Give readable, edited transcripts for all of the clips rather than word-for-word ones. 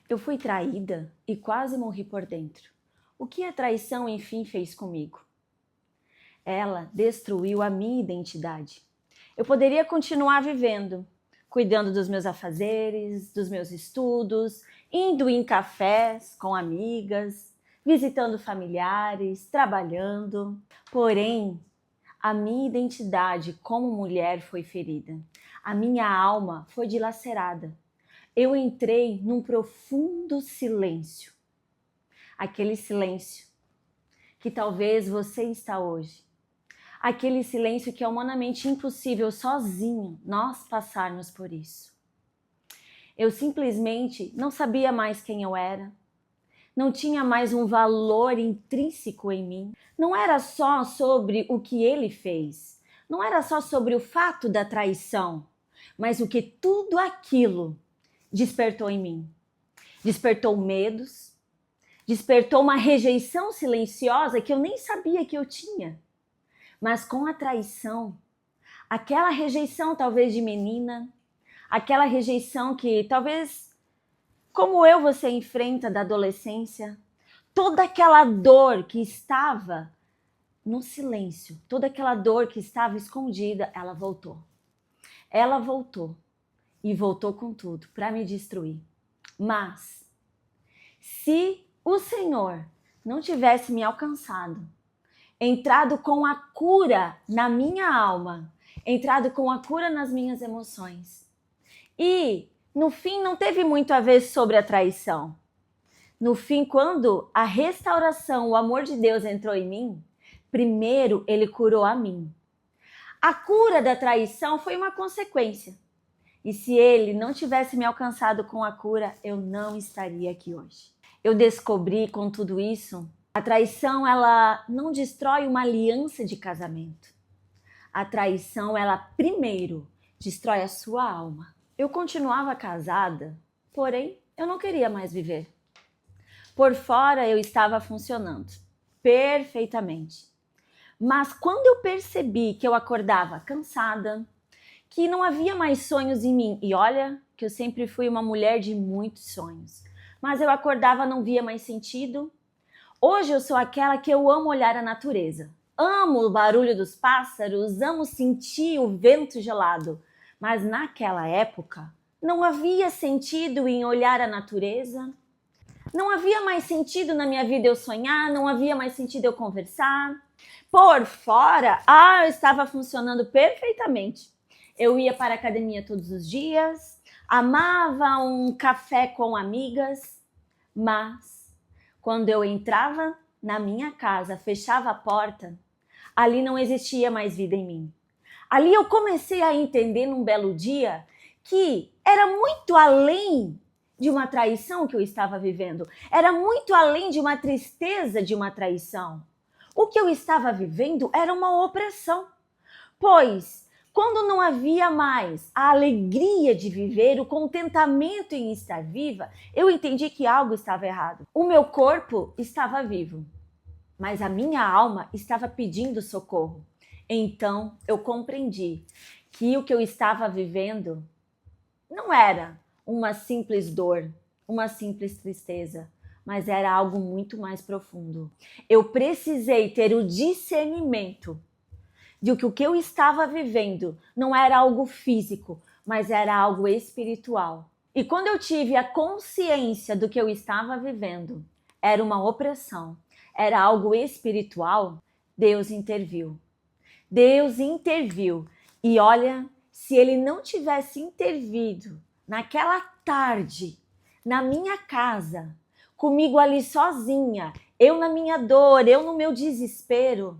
Eu fui traída e quase morri por dentro. O que a traição, enfim, fez comigo? Ela destruiu a minha identidade. Eu poderia continuar vivendo, cuidando dos meus afazeres, dos meus estudos, indo em cafés com amigas, visitando familiares, trabalhando. Porém, a minha identidade como mulher foi ferida. A minha alma foi dilacerada. Eu entrei num profundo silêncio. Aquele silêncio que talvez você está hoje. Aquele silêncio que é humanamente impossível sozinho nós passarmos por isso. Eu simplesmente não sabia mais quem eu era. Não tinha mais um valor intrínseco em mim. Não era só sobre o que ele fez. Não era só sobre o fato da traição, mas o que tudo aquilo despertou em mim. Despertou medos, despertou uma rejeição silenciosa que eu nem sabia que eu tinha. Mas com a traição, aquela rejeição talvez de menina, aquela rejeição que talvez, como você enfrenta da adolescência, toda aquela dor que estava no silêncio, toda aquela dor que estava escondida, ela voltou. Ela voltou e voltou com tudo para me destruir. Mas, se o Senhor não tivesse me alcançado, entrado com a cura na minha alma, entrado com a cura nas minhas emoções, e no fim não teve muito a ver sobre a traição. No fim, quando a restauração, o amor de Deus entrou em mim, primeiro ele curou a mim. A cura da traição foi uma consequência. E se ele não tivesse me alcançado com a cura, eu não estaria aqui hoje. Eu descobri com tudo isso, a traição ela não destrói uma aliança de casamento. A traição ela primeiro destrói a sua alma. Eu continuava casada, porém eu não queria mais viver. Por fora eu estava funcionando perfeitamente. Mas quando eu percebi que eu acordava cansada, que não havia mais sonhos em mim, e olha que eu sempre fui uma mulher de muitos sonhos, mas eu acordava, não via mais sentido. Hoje eu sou aquela que eu amo olhar a natureza. Amo o barulho dos pássaros, amo sentir o vento gelado. Mas naquela época, não havia sentido em olhar a natureza. Não havia mais sentido na minha vida eu sonhar, não havia mais sentido eu conversar. Por fora, eu estava funcionando perfeitamente. Eu ia para a academia todos os dias, amava um café com amigas, mas quando eu entrava na minha casa, fechava a porta, ali não existia mais vida em mim. Ali eu comecei a entender num belo dia que era muito além de uma traição que eu estava vivendo. Era muito além de uma tristeza de uma traição. O que eu estava vivendo era uma opressão. Pois, quando não havia mais a alegria de viver, o contentamento em estar viva, eu entendi que algo estava errado. O meu corpo estava vivo, mas a minha alma estava pedindo socorro. Então, eu compreendi que o que eu estava vivendo não era uma simples dor, uma simples tristeza, mas era algo muito mais profundo. Eu precisei ter o discernimento de que o que eu estava vivendo não era algo físico, mas era algo espiritual. E quando eu tive a consciência do que eu estava vivendo, era uma opressão, era algo espiritual, Deus interviu. Deus interviu. E olha, se ele não tivesse intervido naquela tarde, na minha casa, comigo ali sozinha, eu na minha dor, eu no meu desespero,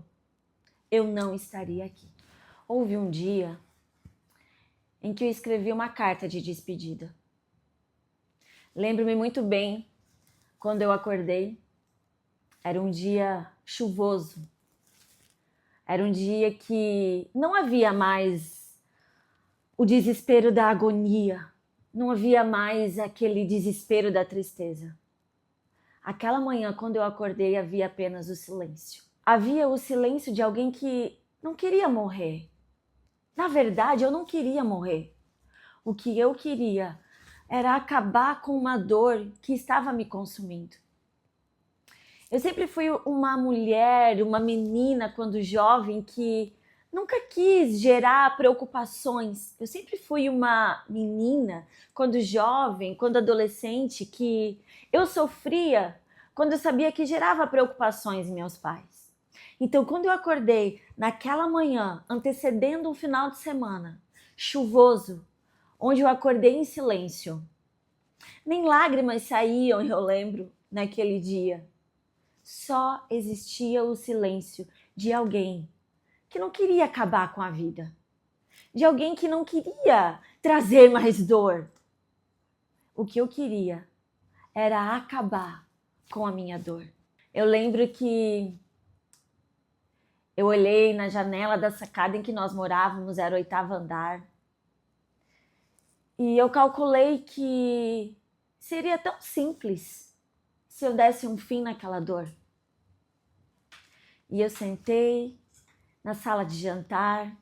eu não estaria aqui. Houve um dia em que eu escrevi uma carta de despedida. Lembro-me muito bem quando eu acordei. Era um dia chuvoso. Era um dia que não havia mais o desespero da agonia. Não havia mais aquele desespero da tristeza. Aquela manhã, quando eu acordei, havia apenas o silêncio. Havia o silêncio de alguém que não queria morrer. Na verdade, eu não queria morrer. O que eu queria era acabar com uma dor que estava me consumindo. Eu sempre fui uma mulher, uma menina, quando jovem, que nunca quis gerar preocupações. Eu sempre fui uma menina, quando jovem, quando adolescente, que eu sofria quando eu sabia que gerava preocupações em meus pais. Então, quando eu acordei naquela manhã, antecedendo um final de semana, chuvoso, onde eu acordei em silêncio, nem lágrimas saíam, eu lembro, naquele dia. Só existia o silêncio de alguém que não queria acabar com a vida, de alguém que não queria trazer mais dor. O que eu queria era acabar com a minha dor. Eu lembro que eu olhei na janela da sacada em que nós morávamos, era o 8º andar, e eu calculei que seria tão simples se eu desse um fim naquela dor. E eu sentei na sala de jantar,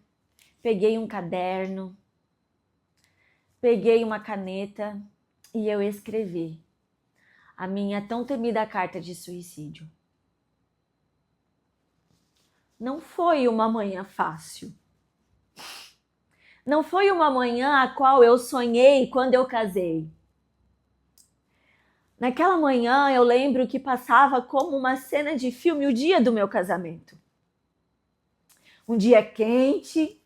peguei um caderno, peguei uma caneta e eu escrevi a minha tão temida carta de suicídio. Não foi uma manhã fácil. Não foi uma manhã a qual eu sonhei quando eu casei. Naquela manhã eu lembro que passava como uma cena de filme o dia do meu casamento. Um dia quente,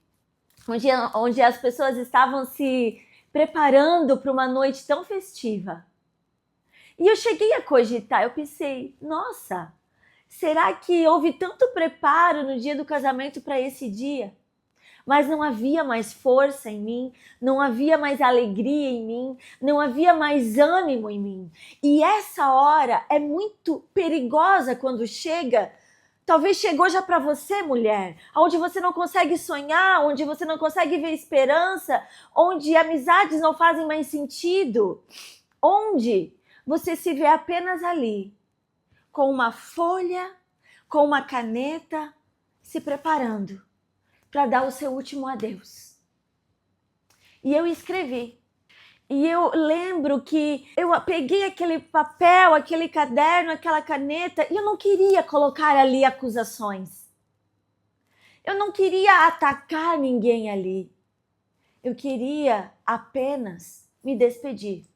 um dia onde as pessoas estavam se preparando para uma noite tão festiva. E eu cheguei a cogitar, eu pensei, nossa, será que houve tanto preparo no dia do casamento para esse dia? Mas não havia mais força em mim, não havia mais alegria em mim, não havia mais ânimo em mim. E essa hora é muito perigosa quando chega. Talvez chegou já para você, mulher, onde você não consegue sonhar, onde você não consegue ver esperança, onde amizades não fazem mais sentido, onde você se vê apenas ali, com uma folha, com uma caneta, se preparando para dar o seu último adeus. E eu escrevi. E eu lembro que eu peguei aquele papel, aquele caderno, aquela caneta, e eu não queria colocar ali acusações. Eu não queria atacar ninguém ali. Eu queria apenas me despedir.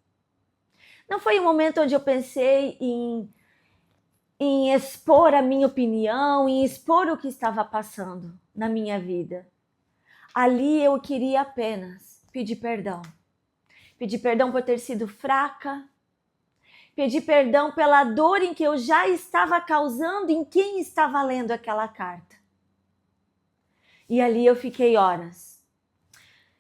Não foi um momento onde eu pensei em expor a minha opinião, em expor o que estava passando na minha vida. Ali eu queria apenas pedir perdão. Pedir perdão por ter sido fraca. Pedir perdão pela dor em que eu já estava causando em quem estava lendo aquela carta. E ali eu fiquei horas.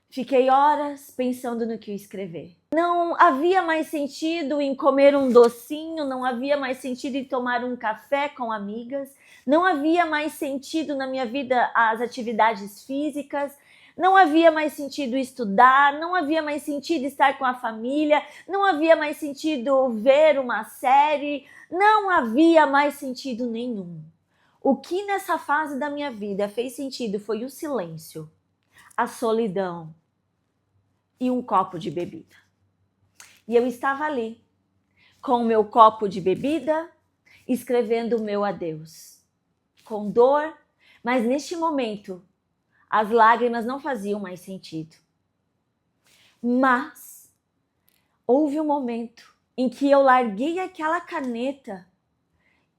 Fiquei horas pensando no que escrever. Não havia mais sentido em comer um docinho, não havia mais sentido em tomar um café com amigas, não havia mais sentido na minha vida as atividades físicas, não havia mais sentido estudar, não havia mais sentido estar com a família, não havia mais sentido ver uma série, não havia mais sentido nenhum. O que nessa fase da minha vida fez sentido foi o silêncio, a solidão e um copo de bebida. E eu estava ali, com o meu copo de bebida, escrevendo o meu adeus. Com dor, mas neste momento, as lágrimas não faziam mais sentido. Mas houve um momento em que eu larguei aquela caneta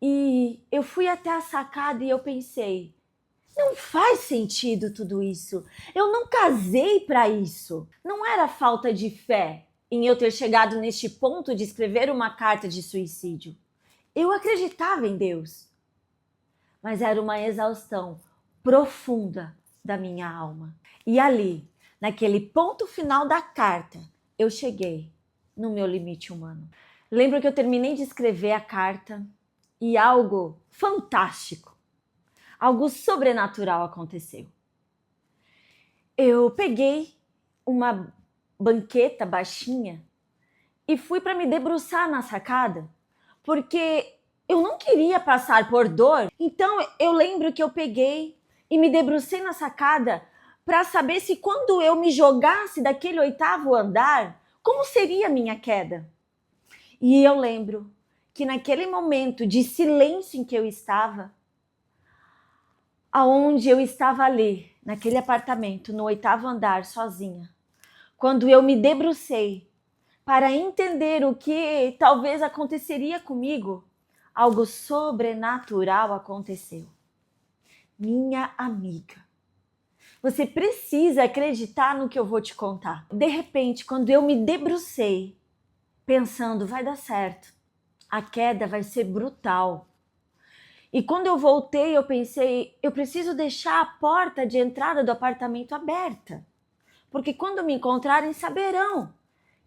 e eu fui até a sacada e eu pensei, não faz sentido tudo isso. Eu não casei para isso. Não era falta de fé em eu ter chegado neste ponto de escrever uma carta de suicídio. Eu acreditava em Deus. Mas era uma exaustão profunda da minha alma. E ali, naquele ponto final da carta, eu cheguei no meu limite humano. Lembro que eu terminei de escrever a carta e algo fantástico, algo sobrenatural aconteceu. Eu peguei uma banqueta baixinha e fui para me debruçar na sacada, porque eu não queria passar por dor. Então eu lembro que eu peguei e me debrucei na sacada para saber se quando eu me jogasse daquele 8º andar, Como seria a minha queda? E eu lembro que naquele momento de silêncio em que eu estava, aonde eu estava ali, naquele apartamento, no 8º andar, sozinha, quando eu me debrucei para entender o que talvez aconteceria comigo, algo sobrenatural aconteceu. Minha amiga, você precisa acreditar no que eu vou te contar. De repente, quando eu me debrucei, pensando, vai dar certo, a queda vai ser brutal. E quando eu voltei, eu pensei, eu preciso deixar a porta de entrada do apartamento aberta, porque quando me encontrarem, saberão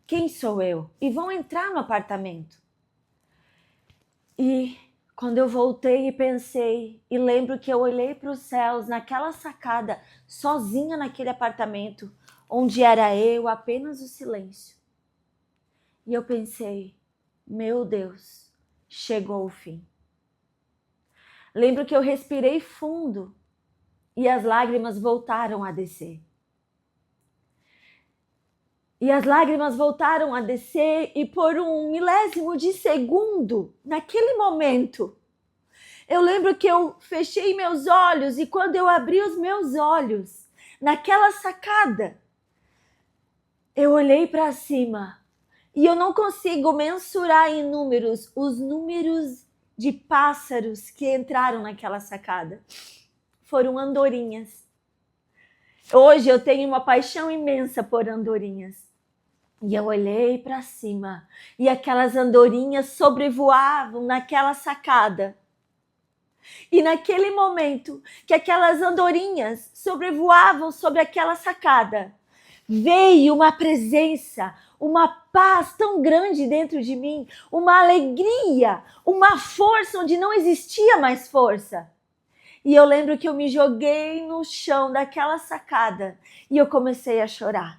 quem sou eu e vão entrar no apartamento. E quando eu voltei e pensei, e lembro que eu olhei para os céus naquela sacada, sozinha naquele apartamento, onde era eu, apenas o silêncio. E eu pensei, meu Deus, chegou o fim. Lembro que eu respirei fundo e as lágrimas voltaram a descer. E as lágrimas voltaram a descer e por um milésimo de segundo, naquele momento, eu lembro que eu fechei meus olhos e quando eu abri os meus olhos, naquela sacada, eu olhei para cima e eu não consigo mensurar em números os números de pássaros que entraram naquela sacada. Foram andorinhas. Hoje eu tenho uma paixão imensa por andorinhas. E eu olhei para cima e aquelas andorinhas sobrevoavam naquela sacada. E naquele momento que aquelas andorinhas sobrevoavam sobre aquela sacada, veio uma presença, uma paz tão grande dentro de mim, uma alegria, uma força onde não existia mais força. E eu lembro que eu me joguei no chão daquela sacada e eu comecei a chorar.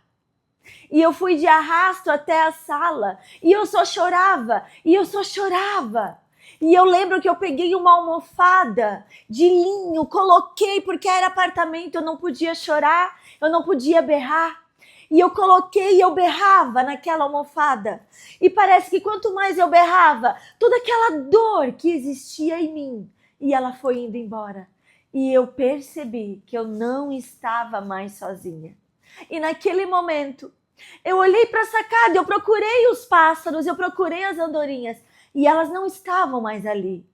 E eu fui de arrasto até a sala e eu só chorava, e eu só chorava. E eu lembro que eu peguei uma almofada de linho, coloquei, porque era apartamento, eu não podia chorar, eu não podia berrar. E eu coloquei e eu berrava naquela almofada. E parece que quanto mais eu berrava, toda aquela dor que existia em mim, e ela foi indo embora. E eu percebi que eu não estava mais sozinha. E naquele momento, eu olhei para a sacada, eu procurei os pássaros, eu procurei as andorinhas, e elas não estavam mais ali.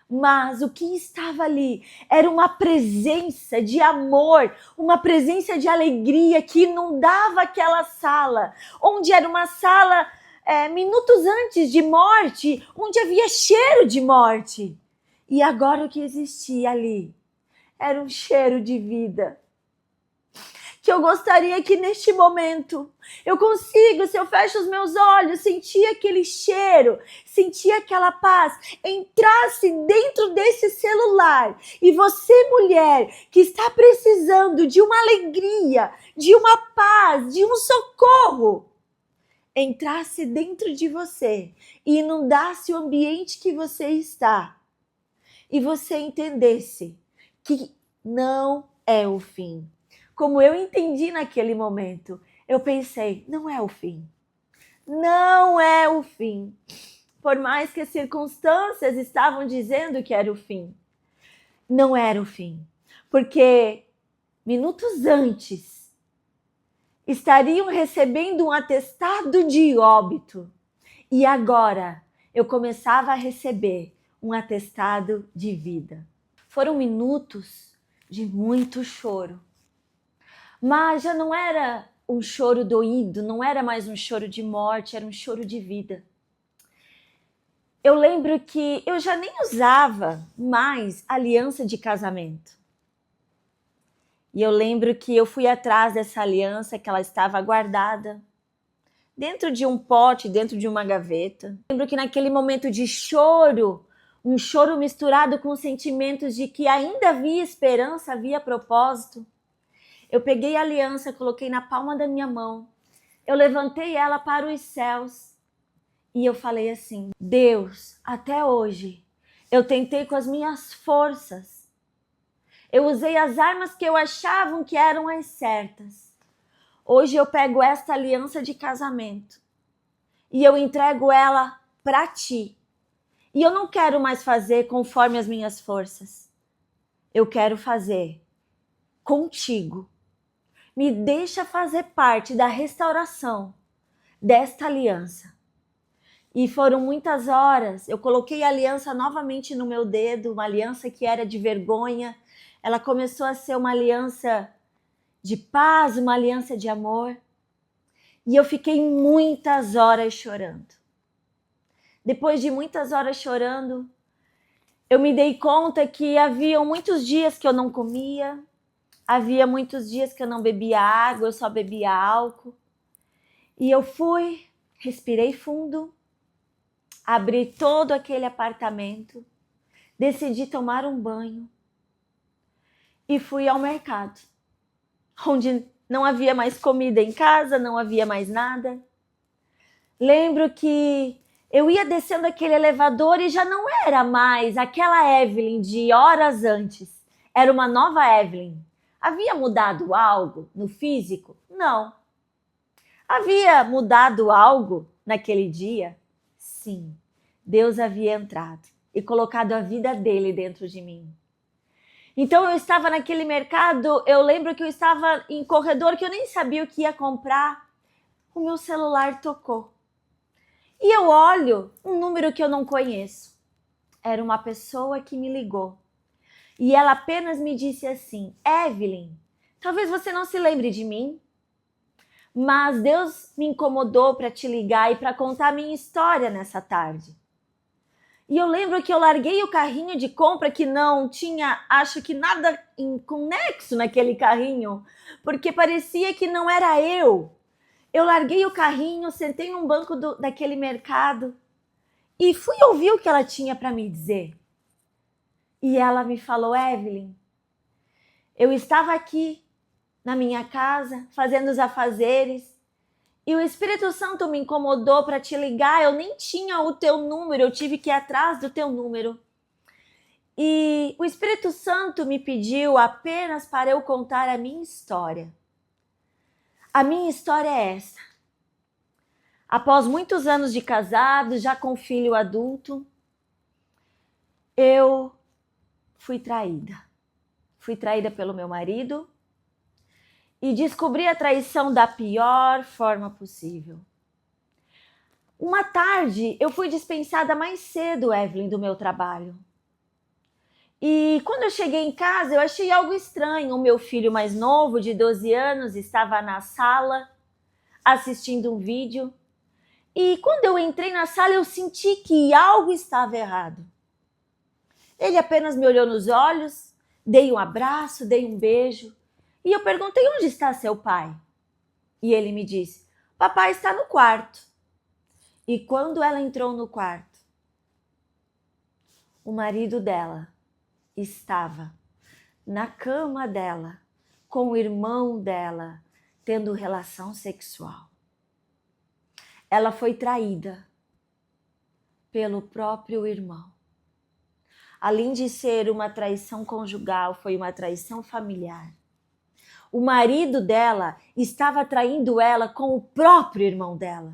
Mas o que estava ali era uma presença de amor, uma presença de alegria que inundava aquela sala, onde era uma sala minutos antes de morte, onde havia cheiro de morte. E agora o que existia ali era um cheiro de vida. Que eu gostaria que neste momento eu consiga, se eu fecho os meus olhos, sentir aquele cheiro, sentir aquela paz, entrasse dentro desse celular e você, mulher, que está precisando de uma alegria, de uma paz, de um socorro, entrasse dentro de você e inundasse o ambiente que você está e você entendesse que não é o fim. Como eu entendi naquele momento, eu pensei, não é o fim. Não é o fim. Por mais que as circunstâncias estavam dizendo que era o fim, não era o fim. Porque minutos antes, estariam recebendo um atestado de óbito. E agora, eu começava a receber um atestado de vida. Foram minutos de muito choro. Mas já não era um choro doído, não era mais um choro de morte, era um choro de vida. Eu lembro que eu já nem usava mais aliança de casamento. E eu lembro que eu fui atrás dessa aliança, que ela estava guardada dentro de um pote, dentro de uma gaveta. Eu lembro que naquele momento de choro, um choro misturado com sentimentos de que ainda havia esperança, havia propósito, eu peguei a aliança, coloquei na palma da minha mão, eu levantei ela para os céus e eu falei assim, Deus, até hoje eu tentei com as minhas forças, eu usei as armas que eu achava que eram as certas. hoje eu pego esta aliança de casamento e eu entrego ela para ti. E eu não quero mais fazer conforme as minhas forças. Eu quero fazer contigo. Me deixa fazer parte da restauração desta aliança. E foram muitas horas, eu coloquei a aliança novamente no meu dedo, uma aliança que era de vergonha. Ela começou a ser uma aliança de paz, uma aliança de amor. E eu fiquei muitas horas chorando. Depois de muitas horas chorando, eu me dei conta que havia muitos dias que eu não comia, havia muitos dias que eu não bebia água, eu só bebia álcool. E eu fui, respirei fundo, abri todo aquele apartamento, decidi tomar um banho e fui ao mercado, onde não havia mais comida em casa, não havia mais nada. Lembro que eu ia descendo aquele elevador e já não era mais aquela Evelyn de horas antes. Era uma nova Evelyn. Havia mudado algo no físico? Não. Havia mudado algo naquele dia? Sim. Deus havia entrado e colocado a vida dele dentro de mim. Então eu estava naquele mercado, eu lembro que eu estava em corredor que eu nem sabia o que ia comprar. O meu celular tocou. E eu olho um número que eu não conheço. Era uma pessoa que me ligou. E ela apenas me disse assim: Evelyn, talvez você não se lembre de mim, mas Deus me incomodou para te ligar e para contar a minha história nessa tarde. E eu lembro que eu larguei o carrinho de compra que não tinha, acho que nada conexo naquele carrinho, porque parecia que não era eu. Eu larguei o carrinho, sentei num banco daquele mercado e fui ouvir o que ela tinha para me dizer. E ela me falou: Evelyn, eu estava aqui na minha casa fazendo os afazeres e o Espírito Santo me incomodou para te ligar. Eu nem tinha o teu número, eu tive que ir atrás do teu número. E o Espírito Santo me pediu apenas para eu contar a minha história. A minha história é essa. Após muitos anos de casado, já com filho adulto, eu fui traída. Fui traída pelo meu marido e descobri a traição da pior forma possível. Uma tarde, eu fui dispensada mais cedo, Evelyn, do meu trabalho. E quando eu cheguei em casa, eu achei algo estranho. O meu filho mais novo, de 12 anos, estava na sala assistindo um vídeo. E quando eu entrei na sala, eu senti que algo estava errado. Ele apenas me olhou nos olhos, dei um abraço, dei um beijo. E eu perguntei: onde está seu pai? E ele me disse: papai está no quarto. E quando ela entrou no quarto, o marido dela estava na cama dela, com o irmão dela, tendo relação sexual. Ela foi traída pelo próprio irmão. Além de ser uma traição conjugal, foi uma traição familiar. O marido dela estava traindo ela com o próprio irmão dela.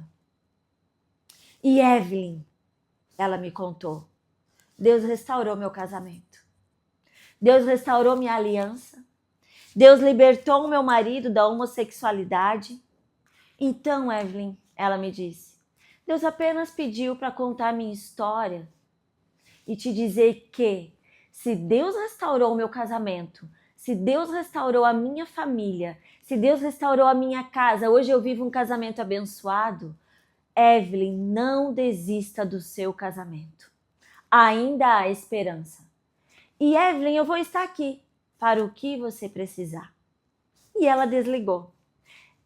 E Evelyn, ela me contou, Deus restaurou meu casamento. Deus restaurou minha aliança. Deus libertou o meu marido da homossexualidade. Então, Evelyn, ela me disse, Deus apenas pediu para contar minha história e te dizer que se Deus restaurou o meu casamento, se Deus restaurou a minha família, se Deus restaurou a minha casa, hoje eu vivo um casamento abençoado, Evelyn, não desista do seu casamento. Ainda há esperança. E Evelyn, eu vou estar aqui para o que você precisar. E ela desligou.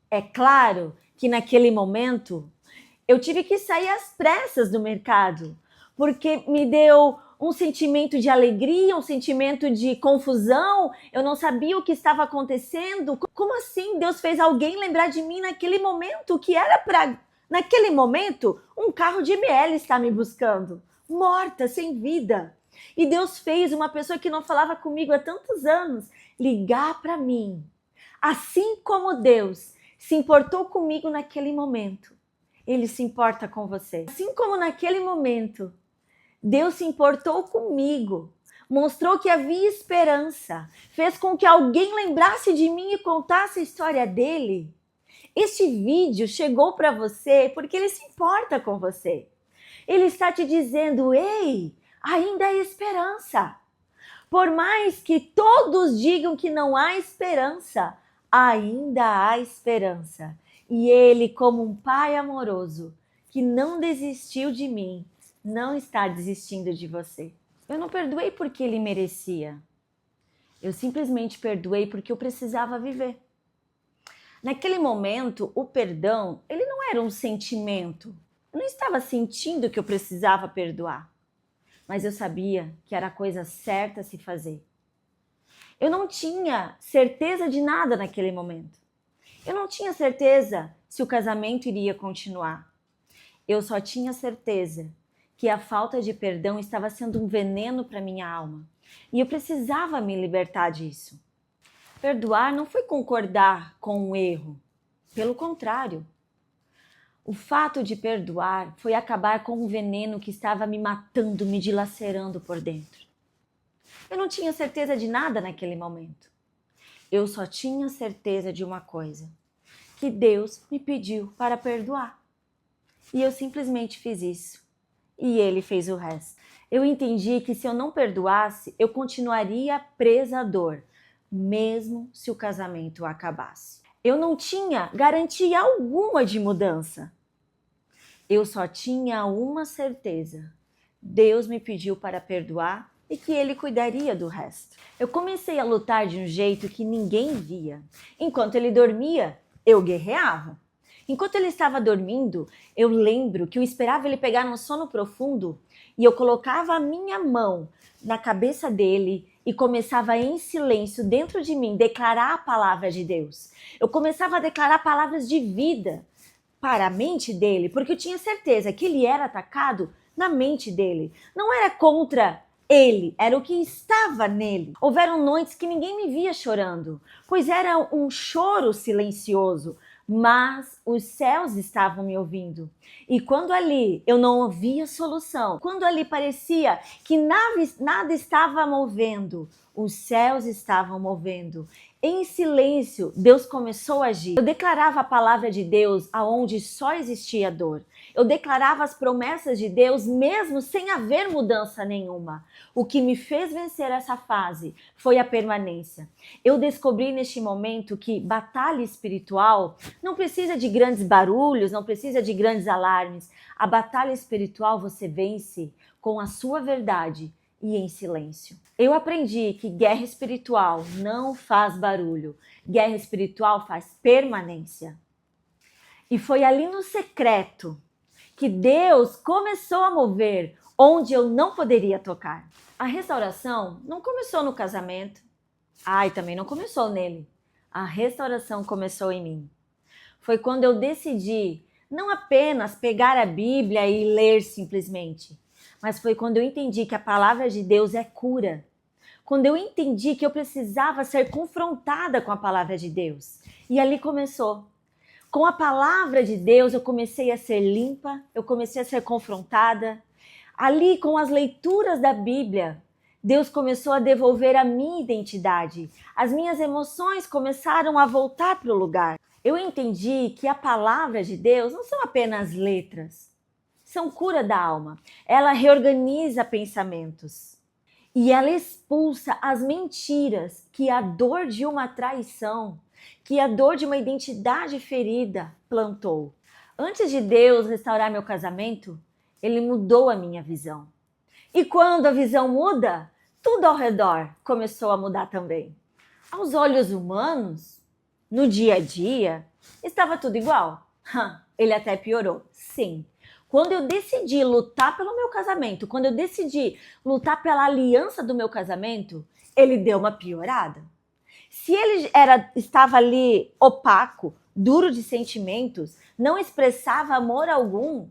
É claro que naquele momento eu tive que sair às pressas do mercado, porque me deu um sentimento de alegria, um sentimento de confusão. Eu não sabia o que estava acontecendo. Como assim Deus fez alguém lembrar de mim naquele momento, que era para, naquele momento, um carro de ML estar me buscando, morta, sem vida. E Deus fez uma pessoa que não falava comigo há tantos anos ligar para mim. Assim como Deus se importou comigo naquele momento, Ele se importa com você. Assim como naquele momento, Deus se importou comigo, mostrou que havia esperança, fez com que alguém lembrasse de mim e contasse a história dele. Este vídeo chegou para você porque Ele se importa com você. Ele está te dizendo, ei, ainda há esperança. Por mais que todos digam que não há esperança, ainda há esperança. E Ele, como um Pai amoroso, que não desistiu de mim, não está desistindo de você. Eu não perdoei porque Ele merecia. Eu simplesmente perdoei porque eu precisava viver. Naquele momento, o perdão, ele não era um sentimento. Eu não estava sentindo que eu precisava perdoar. Mas eu sabia que era a coisa certa a se fazer. Eu não tinha certeza de nada naquele momento. Eu não tinha certeza se o casamento iria continuar. Eu só tinha certeza que a falta de perdão estava sendo um veneno para minha alma. E eu precisava me libertar disso. Perdoar não foi concordar com um erro. Pelo contrário. O fato de perdoar foi acabar com um veneno que estava me matando, me dilacerando por dentro. Eu não tinha certeza de nada naquele momento. Eu só tinha certeza de uma coisa, que Deus me pediu para perdoar. E eu simplesmente fiz isso. E Ele fez o resto. Eu entendi que se eu não perdoasse, eu continuaria presa à dor, mesmo se o casamento acabasse. Eu não tinha garantia alguma de mudança. Eu só tinha uma certeza. Deus me pediu para perdoar e que Ele cuidaria do resto. Eu comecei a lutar de um jeito que ninguém via. Enquanto ele dormia, eu guerreava. Enquanto ele estava dormindo, eu lembro que eu esperava ele pegar no sono profundo e eu colocava a minha mão na cabeça dele e começava em silêncio dentro de mim declarar a palavra de Deus. Eu começava a declarar palavras de vida para a mente dele, porque eu tinha certeza que ele era atacado na mente dele. Não era contra ele, era o que estava nele. Houveram noites que ninguém me via chorando, pois era um choro silencioso, mas os céus estavam me ouvindo. E quando ali eu não ouvia solução, quando ali parecia que nada estava movendo, os céus estavam movendo. Em silêncio, Deus começou a agir. Eu declarava a palavra de Deus aonde só existia dor. Eu declarava as promessas de Deus mesmo sem haver mudança nenhuma. O que me fez vencer essa fase foi a permanência. Eu descobri neste momento que batalha espiritual não precisa de grandes barulhos, não precisa de grandes alarmes. A batalha espiritual você vence com a sua verdade e em silêncio. Eu aprendi que guerra espiritual não faz barulho. Guerra espiritual faz permanência. E foi ali no secreto que Deus começou a mover onde eu não poderia tocar. A restauração não começou no casamento. E também não começou nele. A restauração começou em mim. Foi quando eu decidi não apenas pegar a Bíblia e ler simplesmente, mas foi quando eu entendi que a palavra de Deus é cura. Quando eu entendi que eu precisava ser confrontada com a palavra de Deus. E ali começou. Com a palavra de Deus eu comecei a ser limpa, eu comecei a ser confrontada. Ali com as leituras da Bíblia, Deus começou a devolver a minha identidade. As minhas emoções começaram a voltar para o lugar. Eu entendi que a palavra de Deus não são apenas letras. São cura da alma. Ela reorganiza pensamentos. E ela expulsa as mentiras que a dor de uma traição, que a dor de uma identidade ferida plantou. Antes de Deus restaurar meu casamento, Ele mudou a minha visão. E quando a visão muda, tudo ao redor começou a mudar também. Aos olhos humanos, no dia a dia, estava tudo igual. Ele até piorou, sim. Quando eu decidi lutar pelo meu casamento, quando eu decidi lutar pela aliança do meu casamento, ele deu uma piorada. Se ele estava ali opaco, duro de sentimentos, não expressava amor algum,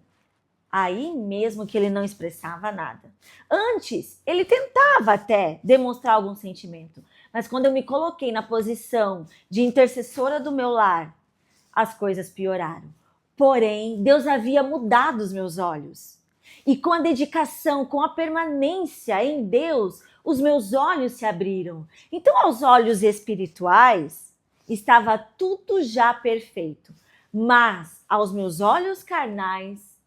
aí mesmo que ele não expressava nada. Antes, ele tentava até demonstrar algum sentimento, mas quando eu me coloquei na posição de intercessora do meu lar, as coisas pioraram. Porém, Deus havia mudado os meus olhos. E com a dedicação, com a permanência em Deus, os meus olhos se abriram. Então, aos olhos espirituais, estava tudo já perfeito. Mas, aos meus olhos carnais,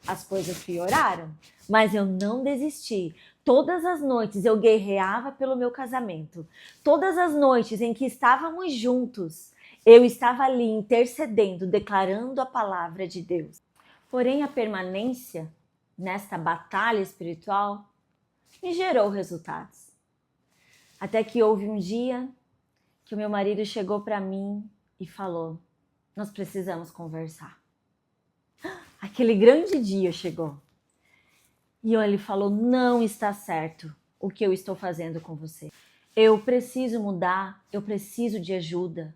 as coisas pioraram. Mas eu não desisti. Todas as noites eu guerreava pelo meu casamento. Todas as noites em que estávamos juntos, eu estava ali intercedendo, declarando a palavra de Deus. Porém, a permanência nesta batalha espiritual me gerou resultados. Até que houve um dia que o meu marido chegou para mim e falou: nós precisamos conversar. Aquele grande dia chegou. E ele falou: não está certo o que eu estou fazendo com você. Eu preciso mudar, eu preciso de ajuda.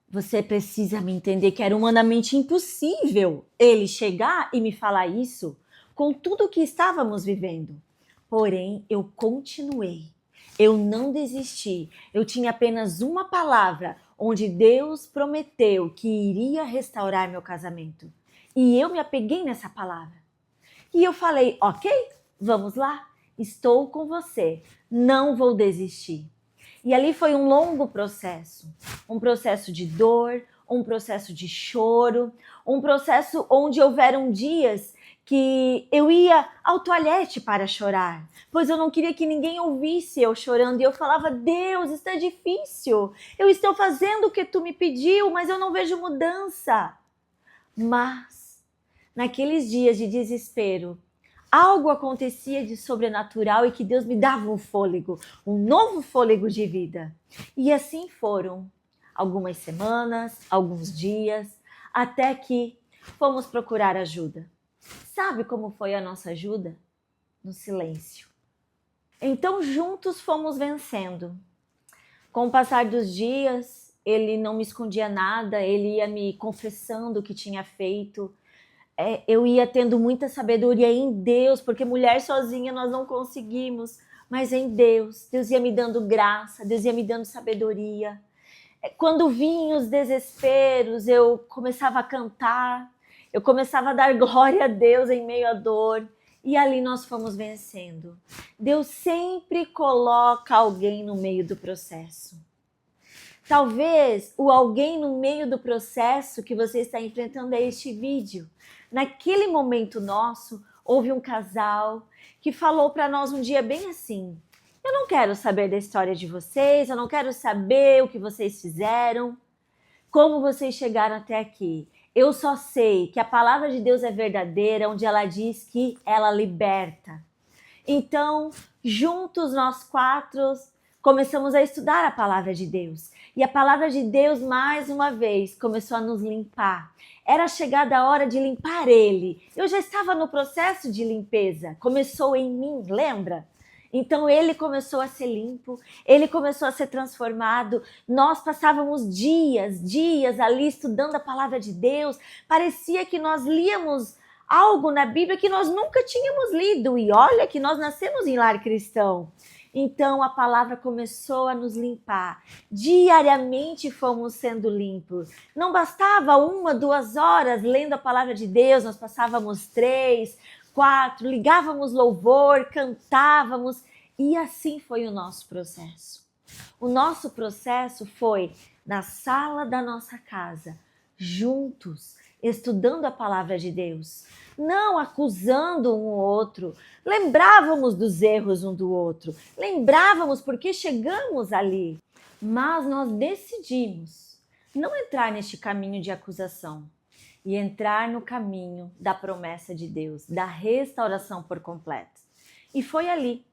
Você precisa me entender que era humanamente impossível ele chegar e me falar isso com tudo o que estávamos vivendo. Porém, eu continuei. Eu não desisti. Eu tinha apenas uma palavra onde Deus prometeu que iria restaurar meu casamento. E eu me apeguei nessa palavra. E eu falei: ok, vamos lá. Estou com você. Não vou desistir. E ali foi um longo processo. Um processo de dor, um processo de choro, um processo onde houveram dias que eu ia ao toalete para chorar, pois eu não queria que ninguém ouvisse eu chorando. E eu falava: Deus, está difícil. Eu estou fazendo o que tu me pediu, mas eu não vejo mudança. Mas, naqueles dias de desespero, algo acontecia de sobrenatural e que Deus me dava um fôlego, um novo fôlego de vida. E assim foram algumas semanas, alguns dias, até que fomos procurar ajuda. Sabe como foi a nossa ajuda? No silêncio. Então juntos fomos vencendo. Com o passar dos dias, ele não me escondia nada, ele ia me confessando o que tinha feito. Eu ia tendo muita sabedoria em Deus, porque mulher sozinha nós não conseguimos, mas em Deus. Deus ia me dando graça, Deus ia me dando sabedoria. Quando vinham os desesperos, eu começava a cantar, eu começava a dar glória a Deus em meio à dor, e ali nós fomos vencendo. Deus sempre coloca alguém no meio do processo. Talvez o alguém no meio do processo que você está enfrentando é este vídeo. Naquele momento nosso, houve um casal que falou para nós um dia bem assim: eu não quero saber da história de vocês, eu não quero saber o que vocês fizeram, como vocês chegaram até aqui. Eu só sei que a palavra de Deus é verdadeira, onde ela diz que ela liberta. Então, juntos nós quatro começamos a estudar a palavra de Deus. E a palavra de Deus, mais uma vez, começou a nos limpar. Era chegada a hora de limpar ele. Eu já estava no processo de limpeza. Começou em mim, lembra? Então ele começou a ser limpo, ele começou a ser transformado. Nós passávamos dias ali estudando a palavra de Deus. Parecia que nós líamos algo na Bíblia que nós nunca tínhamos lido. E olha que nós nascemos em lar cristão. Então a palavra começou a nos limpar. Diariamente fomos sendo limpos. Não bastava 1, 2 horas lendo a palavra de Deus, nós passávamos 3, 4, ligávamos louvor, cantávamos, e assim foi o nosso processo. O nosso processo foi na sala da nossa casa, juntos, estudando a palavra de Deus, não acusando um ou outro. Lembrávamos dos erros um do outro, lembrávamos porque chegamos ali, mas nós decidimos não entrar neste caminho de acusação e entrar no caminho da promessa de Deus, da restauração por completo. E foi ali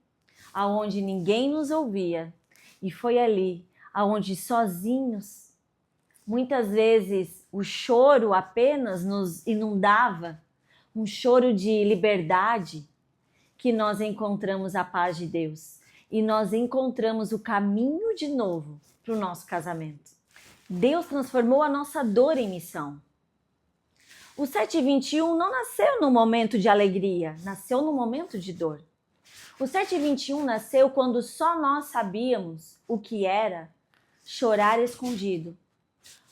aonde ninguém nos ouvia, e foi ali aonde sozinhos, muitas vezes o choro apenas nos inundava, um choro de liberdade, que nós encontramos a paz de Deus e nós encontramos o caminho de novo para o nosso casamento. Deus transformou a nossa dor em missão. O 721 não nasceu no momento de alegria, nasceu no momento de dor. O 721 nasceu quando só nós sabíamos o que era chorar escondido.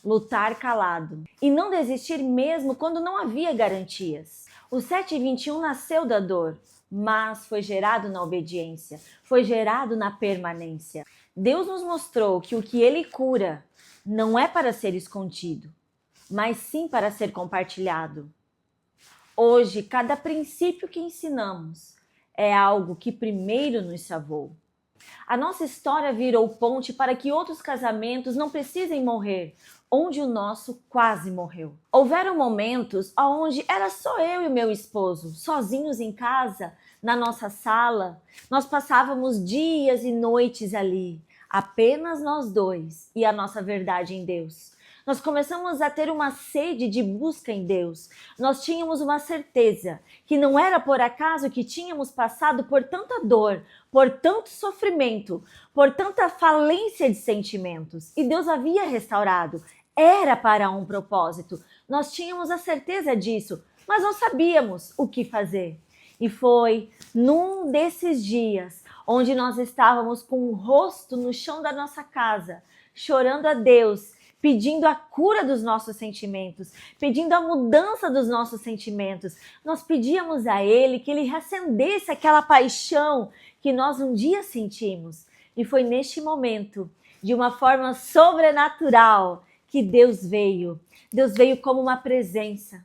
lutar calado e não desistir mesmo quando não havia garantias. O 721 nasceu da dor, mas foi gerado na obediência, foi gerado na permanência. Deus nos mostrou que o que Ele cura não é para ser escondido, mas sim para ser compartilhado. Hoje, cada princípio que ensinamos é algo que primeiro nos salvou. A nossa história virou ponte para que outros casamentos não precisem morrer, onde o nosso quase morreu. Houveram momentos onde era só eu e o meu esposo, sozinhos em casa, na nossa sala. Nós passávamos dias e noites ali, apenas nós dois e a nossa verdade em Deus. Nós começamos a ter uma sede de busca em Deus. Nós tínhamos uma certeza que não era por acaso que tínhamos passado por tanta dor, por tanto sofrimento, por tanta falência de sentimentos. E Deus havia restaurado. Era para um propósito. Nós tínhamos a certeza disso, mas não sabíamos o que fazer. E foi num desses dias onde nós estávamos com o rosto no chão da nossa casa, chorando a Deus, pedindo a cura dos nossos sentimentos, pedindo a mudança dos nossos sentimentos. Nós pedíamos a Ele que Ele reacendesse aquela paixão que nós um dia sentimos. E foi neste momento, de uma forma sobrenatural, que Deus veio. Deus veio como uma presença.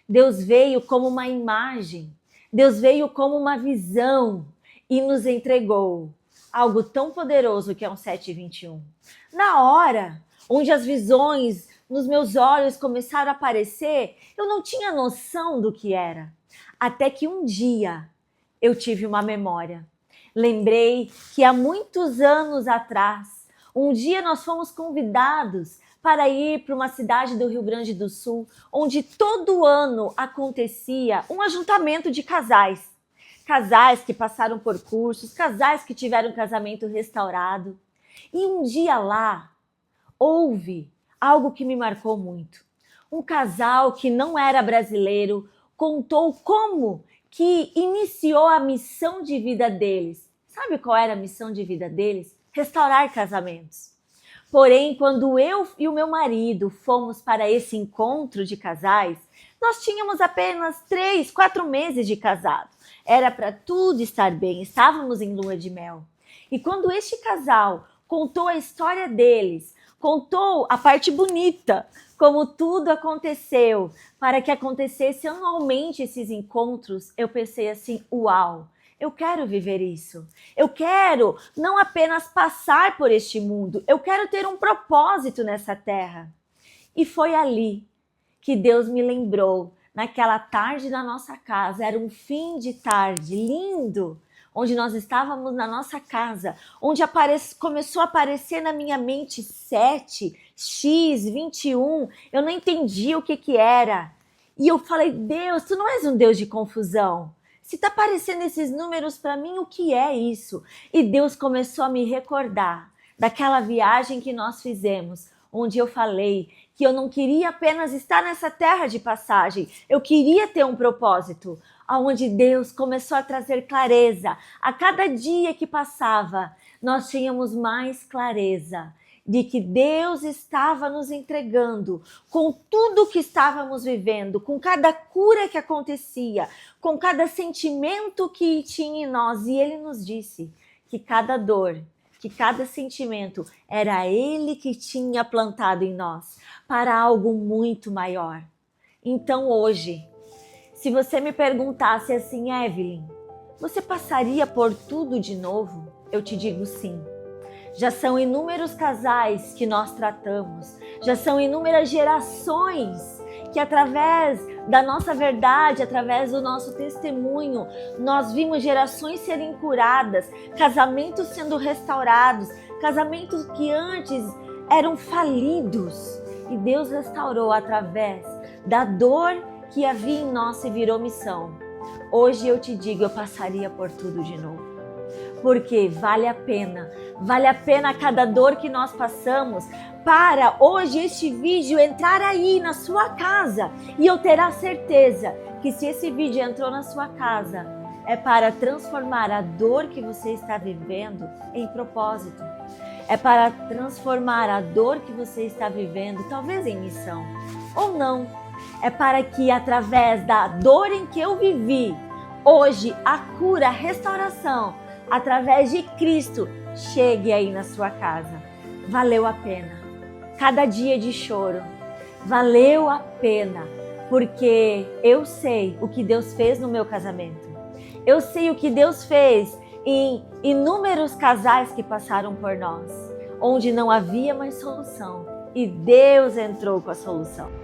Deus veio como uma imagem. Deus veio como uma visão e nos entregou algo tão poderoso que é um 721. Na hora onde as visões nos meus olhos começaram a aparecer, eu não tinha noção do que era. Até que um dia eu tive uma memória. Lembrei que há muitos anos atrás, um dia nós fomos convidados para ir para uma cidade do Rio Grande do Sul, onde todo ano acontecia um ajuntamento de casais. Casais que passaram por cursos, casais que tiveram casamento restaurado. E um dia lá, houve algo que me marcou muito. Um casal que não era brasileiro contou como que iniciou a missão de vida deles. Sabe qual era a missão de vida deles? Restaurar casamentos. Porém, quando eu e o meu marido fomos para esse encontro de casais, nós tínhamos apenas 3, 4 meses de casado. Era para tudo estar bem, estávamos em lua de mel. E quando este casal contou a história deles, contou a parte bonita, como tudo aconteceu, para que acontecesse anualmente esses encontros, eu pensei assim, uau, eu quero viver isso. Eu quero não apenas passar por este mundo, eu quero ter um propósito nessa terra. E foi ali que Deus me lembrou, naquela tarde na nossa casa, era um fim de tarde lindo, onde nós estávamos na nossa casa, onde começou a aparecer na minha mente 7, X, 21, eu não entendi o que era. E eu falei, Deus, tu não és um Deus de confusão. Se está aparecendo esses números para mim, o que é isso? E Deus começou a me recordar daquela viagem que nós fizemos, onde eu falei que eu não queria apenas estar nessa terra de passagem, eu queria ter um propósito, onde Deus começou a trazer clareza. A cada dia que passava, nós tínhamos mais clareza de que Deus estava nos entregando com tudo que estávamos vivendo, com cada cura que acontecia, com cada sentimento que tinha em nós. E Ele nos disse que cada dor, que cada sentimento era Ele que tinha plantado em nós para algo muito maior. Então hoje, se você me perguntasse assim, Evelyn, você passaria por tudo de novo? Eu te digo sim. Já são inúmeros casais que nós tratamos, já são inúmeras gerações que através da nossa verdade, através do nosso testemunho, nós vimos gerações serem curadas, casamentos sendo restaurados, casamentos que antes eram falidos e Deus restaurou através da dor que havia em nós e virou missão. Hoje eu te digo, eu passaria por tudo de novo. Porque vale a pena cada dor que nós passamos para hoje este vídeo entrar aí na sua casa. E eu ter a certeza que se esse vídeo entrou na sua casa, é para transformar a dor que você está vivendo em propósito. É para transformar a dor que você está vivendo, talvez em missão, ou não. É para que através da dor em que eu vivi, hoje a cura, a restauração, através de Cristo, chegue aí na sua casa. Valeu a pena. Cada dia de choro, valeu a pena, porque eu sei o que Deus fez no meu casamento. Eu sei o que Deus fez em inúmeros casais que passaram por nós, onde não havia mais solução, e Deus entrou com a solução.